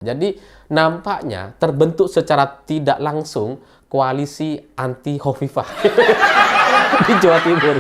Jadi nampaknya terbentuk secara tidak langsung koalisi anti Khofifah di Jawa Timur.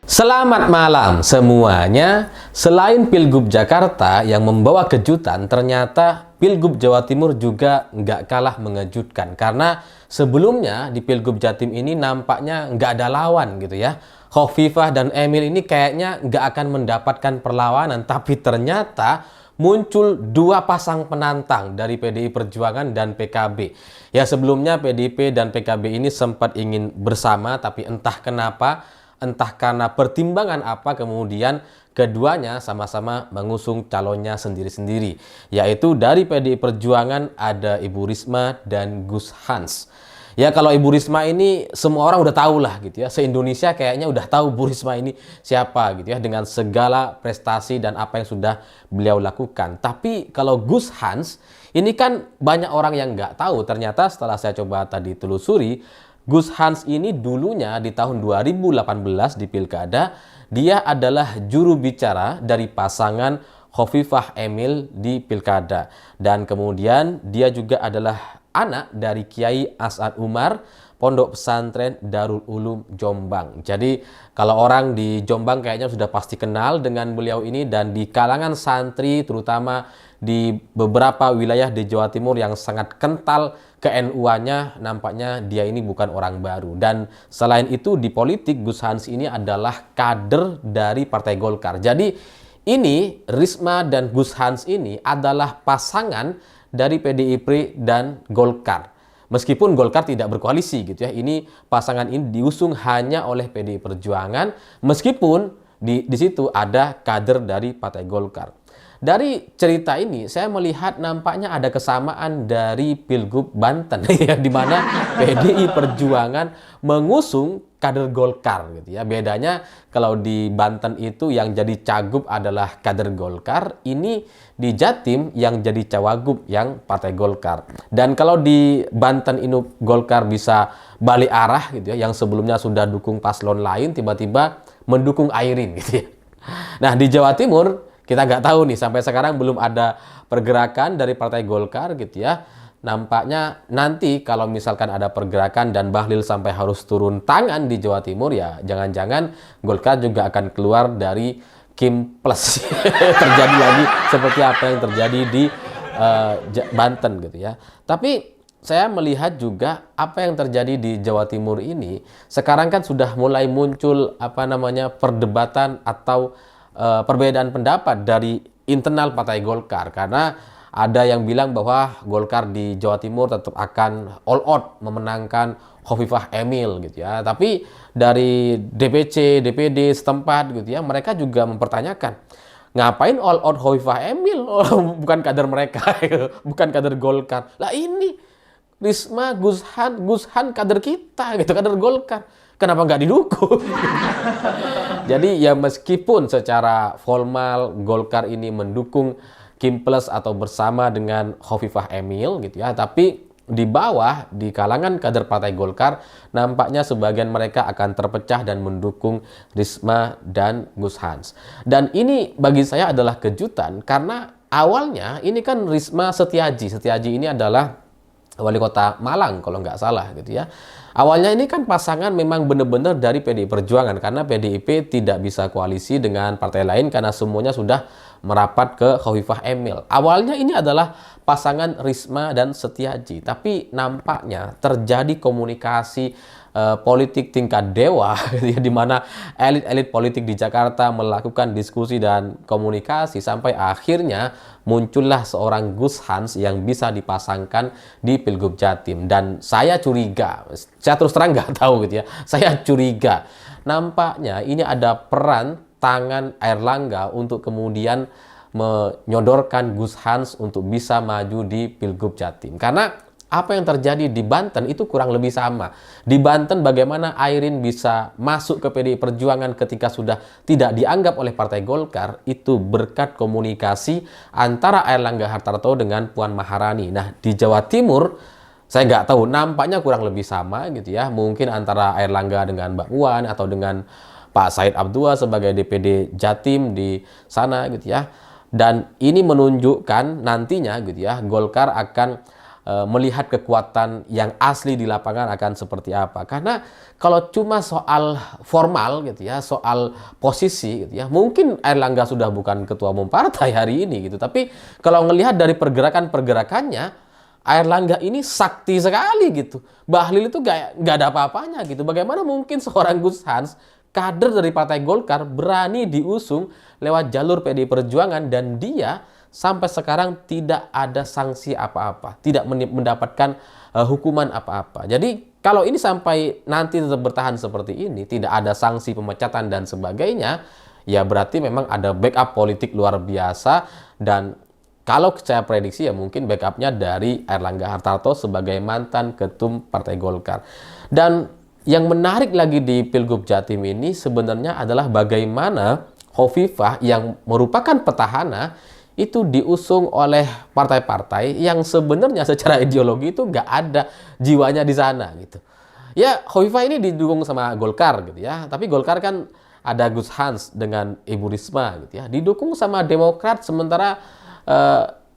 Selamat malam semuanya. Selain Pilgub Jakarta yang membawa kejutan, ternyata Pilgub Jawa Timur juga nggak kalah mengejutkan. Karena sebelumnya di Pilgub Jatim ini nampaknya nggak ada lawan gitu ya. Khofifah dan Emil ini kayaknya nggak akan mendapatkan perlawanan. Tapi ternyata muncul dua pasang penantang dari PDI Perjuangan dan PKB. Ya sebelumnya PDIP dan PKB ini sempat ingin bersama, tapi entah kenapa, entah karena pertimbangan apa, kemudian keduanya sama-sama mengusung calonnya sendiri-sendiri. Yaitu dari PDI Perjuangan ada Ibu Risma dan Gus Hans. Ya kalau Ibu Risma ini semua orang udah tahu lah gitu ya. Se-Indonesia kayaknya udah tahu Bu Risma ini siapa gitu ya. Dengan segala prestasi dan apa yang sudah beliau lakukan. Tapi kalau Gus Hans ini kan banyak orang yang nggak tahu. Ternyata setelah saya coba tadi telusuri, Gus Hans ini dulunya di tahun 2018 di Pilkada, dia adalah juru bicara dari pasangan Khofifah Emil di Pilkada. Dan kemudian dia juga adalah anak dari Kiai As'ad Umar, Pondok Pesantren Darul Ulum Jombang. Jadi kalau orang di Jombang kayaknya sudah pasti kenal dengan beliau ini, dan di kalangan santri terutama di beberapa wilayah di Jawa Timur yang sangat kental ke-NU-nya, nampaknya dia ini bukan orang baru. Dan selain itu di politik, Gus Hans ini adalah kader dari Partai Golkar. Jadi ini Risma dan Gus Hans ini adalah pasangan dari PDIP dan Golkar. Meskipun Golkar tidak berkoalisi gitu ya. Ini pasangan ini diusung hanya oleh PDI Perjuangan, meskipun di situ ada kader dari Partai Golkar. Dari cerita ini saya melihat nampaknya ada kesamaan dari Pilgub Banten ya, di mana PDI Perjuangan mengusung kader Golkar gitu ya. Bedanya kalau di Banten itu yang jadi cagup adalah kader Golkar, ini di Jatim yang jadi cawagup yang Partai Golkar. Dan kalau di Banten ini Golkar bisa balik arah gitu ya, yang sebelumnya sudah dukung paslon lain tiba-tiba mendukung Airin gitu ya. Nah di Jawa Timur kita nggak tahu nih, sampai sekarang belum ada pergerakan dari Partai Golkar gitu ya. Nampaknya nanti kalau misalkan ada pergerakan dan Bahlil sampai harus turun tangan di Jawa Timur, ya jangan-jangan Golkar juga akan keluar dari Kim Plus. Terjadi lagi seperti apa yang terjadi di Banten gitu ya. Tapi saya melihat juga apa yang terjadi di Jawa Timur ini, sekarang kan sudah mulai muncul perdebatan atau perbedaan pendapat dari internal Partai Golkar, karena ada yang bilang bahwa Golkar di Jawa Timur tetap akan all out memenangkan Khofifah Emil gitu ya. Tapi dari DPC, DPD setempat gitu ya, mereka juga mempertanyakan, ngapain all out Khofifah Emil? Oh, bukan kader mereka, bukan kader Golkar. Lah ini Risma, Gus Han kader kita gitu, kader Golkar. Kenapa nggak didukung? Jadi ya meskipun secara formal Golkar ini mendukung Kim Plus atau bersama dengan Khofifah Emil gitu ya, tapi di bawah, di kalangan kader Partai Golkar, nampaknya sebagian mereka akan terpecah dan mendukung Risma dan Gus Hans. Dan ini bagi saya adalah kejutan, karena awalnya ini kan Risma Setiaji. Setiaji ini adalah wali kota Malang kalau nggak salah gitu ya. Awalnya ini kan pasangan memang benar-benar dari PDI Perjuangan, karena PDIP tidak bisa koalisi dengan partai lain karena semuanya sudah merapat ke Khofifah Emil. Awalnya ini adalah pasangan Risma dan Setiaji, tapi nampaknya terjadi komunikasi politik tingkat dewa di mana elit-elit politik di Jakarta melakukan diskusi dan komunikasi sampai akhirnya muncullah seorang Gus Hans yang bisa dipasangkan di Pilgub Jatim. Dan saya curiga, saya terus terang nggak tahu gitu ya, saya curiga nampaknya ini ada peran tangan Airlangga untuk kemudian menyodorkan Gus Hans untuk bisa maju di Pilgub Jatim. Karena apa yang terjadi di Banten itu kurang lebih sama. Di Banten bagaimana Airin bisa masuk ke PDI Perjuangan ketika sudah tidak dianggap oleh Partai Golkar, itu berkat komunikasi antara Airlangga Hartarto dengan Puan Maharani. Nah di Jawa Timur Saya nggak tahu, nampaknya kurang lebih sama gitu ya. Mungkin antara Airlangga dengan Mbak Puan atau dengan Pak Said Abdua sebagai DPD Jatim di sana gitu ya. Dan ini menunjukkan nantinya gitu ya, Golkar akan melihat kekuatan yang asli di lapangan akan seperti apa. Karena kalau cuma soal formal gitu ya, soal posisi gitu ya, mungkin Airlangga sudah bukan ketua umum partai hari ini gitu. Tapi kalau ngelihat dari pergerakan-pergerakannya, Airlangga ini sakti sekali gitu. Bahlil itu nggak ada apa-apanya gitu. Bagaimana mungkin seorang Gus Hans, kader dari Partai Golkar, berani diusung lewat jalur PDI Perjuangan dan dia sampai sekarang tidak ada sanksi apa-apa, tidak mendapatkan hukuman apa-apa. Jadi kalau ini sampai nanti tetap bertahan seperti ini, tidak ada sanksi pemecatan dan sebagainya, ya berarti memang ada backup politik luar biasa. Dan kalau saya prediksi ya mungkin backupnya dari Airlangga Hartarto sebagai mantan ketum Partai Golkar. Dan yang menarik lagi di Pilgub Jatim ini sebenarnya adalah bagaimana Hovifah yang merupakan petahana itu diusung oleh partai-partai yang sebenarnya secara ideologi itu nggak ada jiwanya di sana gitu. Ya, Hovifah ini didukung sama Golkar gitu ya, tapi Golkar kan ada Gus Hans dengan Ibu Risma gitu ya, didukung sama Demokrat, sementara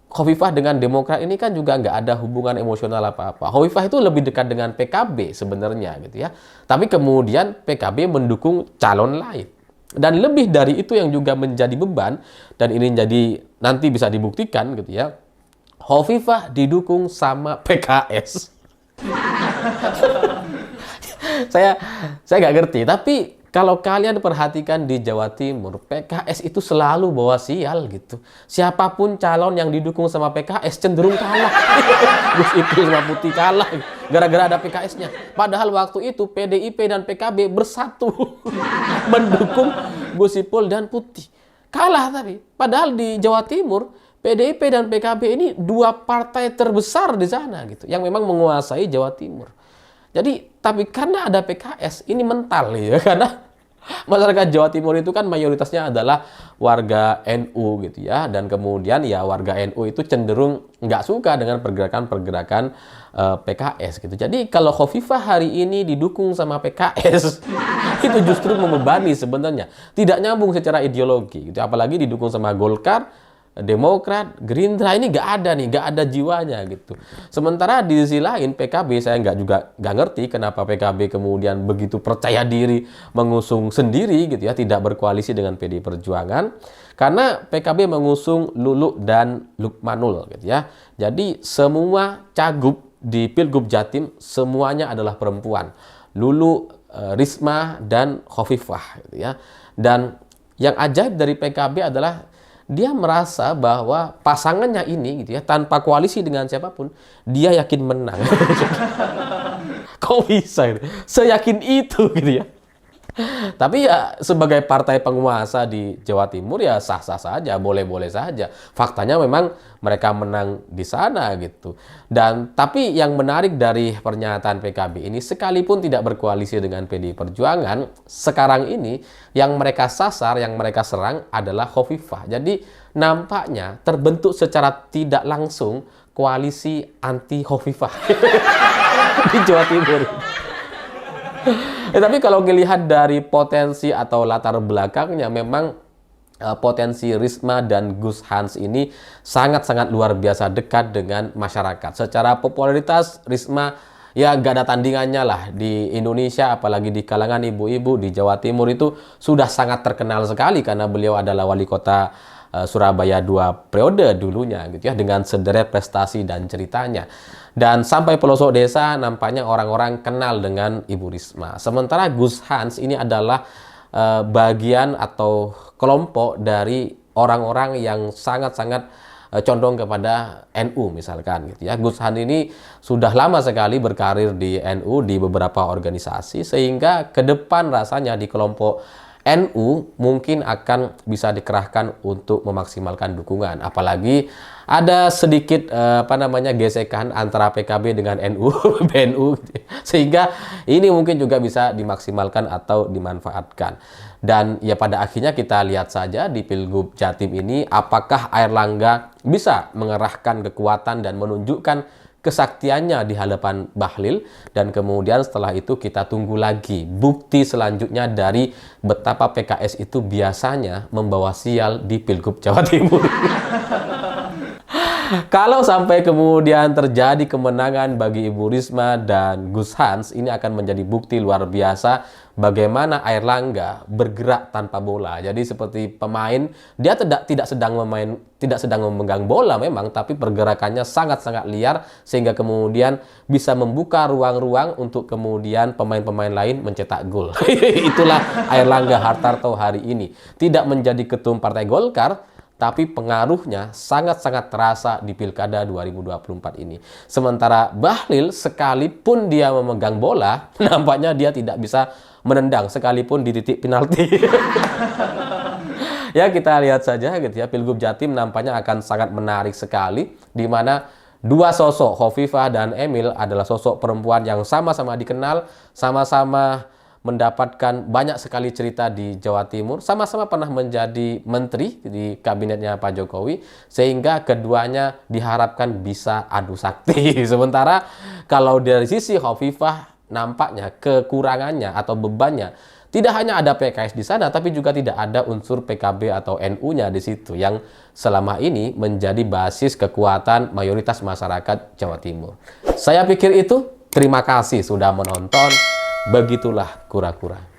Hovifah dengan Demokrat ini kan juga nggak ada hubungan emosional apa-apa. Hovifah itu lebih dekat dengan PKB sebenarnya gitu ya, tapi kemudian PKB mendukung calon lain. Dan lebih dari itu yang juga menjadi beban, dan ini jadi nanti bisa dibuktikan gitu ya, Hovifah didukung sama PKS. saya nggak ngerti, tapi kalau kalian perhatikan di Jawa Timur, PKS itu selalu bawa sial gitu. Siapapun calon yang didukung sama PKS cenderung kalah. Gus Ipul sama Putih kalah gara-gara ada PKS-nya. Padahal waktu itu PDIP dan PKB bersatu mendukung Gus Ipul dan Putih. Kalah tapi. Padahal di Jawa Timur, PDIP dan PKB ini dua partai terbesar di sana gitu, yang memang menguasai Jawa Timur. Jadi, tapi karena ada PKS, ini mental ya, karena masyarakat Jawa Timur itu kan mayoritasnya adalah warga NU gitu ya, dan kemudian ya warga NU itu cenderung nggak suka dengan pergerakan-pergerakan PKS gitu. Jadi kalau Hovifah hari ini didukung sama PKS, itu justru membebani sebenarnya, tidak nyambung secara ideologi gitu. Apalagi didukung sama Golkar, Demokrat, Gerindra, ini nggak ada jiwanya gitu. Sementara di sisi lain PKB, saya nggak ngerti kenapa PKB kemudian begitu percaya diri mengusung sendiri gitu ya, tidak berkoalisi dengan PDI Perjuangan, karena PKB mengusung Lulu dan Lukmanul gitu ya. Jadi semua cagup di Pilgub Jatim semuanya adalah perempuan, Lulu, Risma dan Hovifah gitu ya. Dan yang ajaib dari PKB adalah dia merasa bahwa pasangannya ini gitu ya, tanpa koalisi dengan siapapun, dia yakin menang. Kok bisa gitu? Seyakin itu gitu ya. Tapi ya sebagai partai penguasa di Jawa Timur ya sah-sah saja, boleh-boleh saja. Faktanya memang mereka menang di sana gitu. Dan tapi yang menarik dari pernyataan PKB ini, sekalipun tidak berkoalisi dengan PDI Perjuangan, sekarang ini yang mereka sasar, yang mereka serang adalah Hovifah. Jadi nampaknya terbentuk secara tidak langsung koalisi anti Hovifah di Jawa Timur. Tapi kalau dilihat dari potensi atau latar belakangnya, memang potensi Risma dan Gus Hans ini sangat-sangat luar biasa dekat dengan masyarakat. Secara popularitas Risma ya nggak ada tandingannya lah di Indonesia, apalagi di kalangan ibu-ibu di Jawa Timur itu sudah sangat terkenal sekali karena beliau adalah wali kota Surabaya 2 periode dulunya gitu ya, dengan sederet prestasi dan ceritanya. Dan sampai pelosok desa nampaknya orang-orang kenal dengan Ibu Risma. Sementara Gus Hans ini adalah bagian atau kelompok dari orang-orang yang sangat-sangat condong kepada NU misalkan gitu ya. Gus Hans ini sudah lama sekali berkarir di NU di beberapa organisasi, sehingga ke depan rasanya di kelompok NU mungkin akan bisa dikerahkan untuk memaksimalkan dukungan, apalagi ada sedikit gesekan antara PKB dengan NU, BNU, sehingga ini mungkin juga bisa dimaksimalkan atau dimanfaatkan. Dan ya pada akhirnya kita lihat saja di Pilgub Jatim ini apakah Airlangga bisa mengerahkan kekuatan dan menunjukkan kesaktiannya di hadapan Bahlil, dan kemudian setelah itu kita tunggu lagi bukti selanjutnya dari betapa PKS itu biasanya membawa sial di Pilgub Jawa Timur. Kalau sampai kemudian terjadi kemenangan bagi Ibu Risma dan Gus Hans, ini akan menjadi bukti luar biasa bagaimana Airlangga bergerak tanpa bola. Jadi seperti pemain, dia tidak sedang memegang bola memang, tapi pergerakannya sangat-sangat liar sehingga kemudian bisa membuka ruang-ruang untuk kemudian pemain-pemain lain mencetak gol. Itulah Airlangga Hartarto hari ini. Tidak menjadi ketum Partai Golkar, tapi pengaruhnya sangat-sangat terasa di Pilkada 2024 ini. Sementara Bahlil, sekalipun dia memegang bola, nampaknya dia tidak bisa menendang sekalipun di titik penalti. Ya, kita lihat saja gitu ya. Pilgub Jatim nampaknya akan sangat menarik sekali, di mana dua sosok, Hovifah dan Emil, adalah sosok perempuan yang sama-sama dikenal, sama-sama mendapatkan banyak sekali cerita di Jawa Timur, sama-sama pernah menjadi menteri di kabinetnya Pak Jokowi, sehingga keduanya diharapkan bisa adu sakti. Sementara kalau dari sisi Hovifah, nampaknya kekurangannya atau bebannya tidak hanya ada PKS di sana, tapi juga tidak ada unsur PKB atau NU-nya di situ, yang selama ini menjadi basis kekuatan mayoritas masyarakat Jawa Timur. Saya pikir itu. Terima kasih sudah menonton. Begitulah kura-kura.